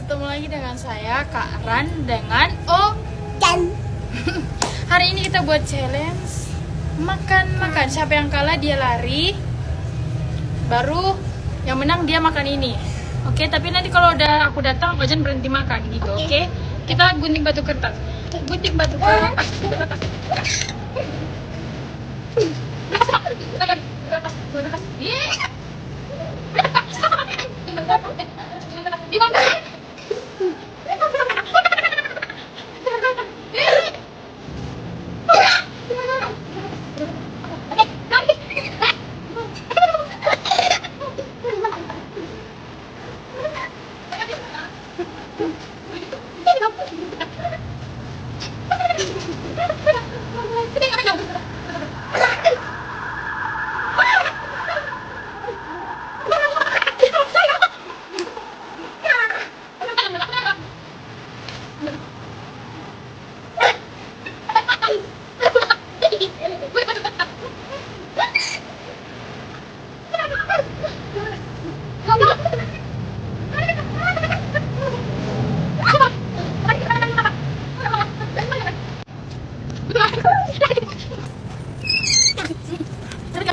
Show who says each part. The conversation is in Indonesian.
Speaker 1: Ketemu lagi dengan saya, Kak Ran, dengan Dan. Hari ini kita buat challenge makan-makan. Siapa yang kalah dia lari, baru yang menang dia makan ini. Oke, tapi nanti kalau udah aku datang, Ojan berhenti makan gitu. Oke, kita gunting batu kertas. Gunting batu kertas.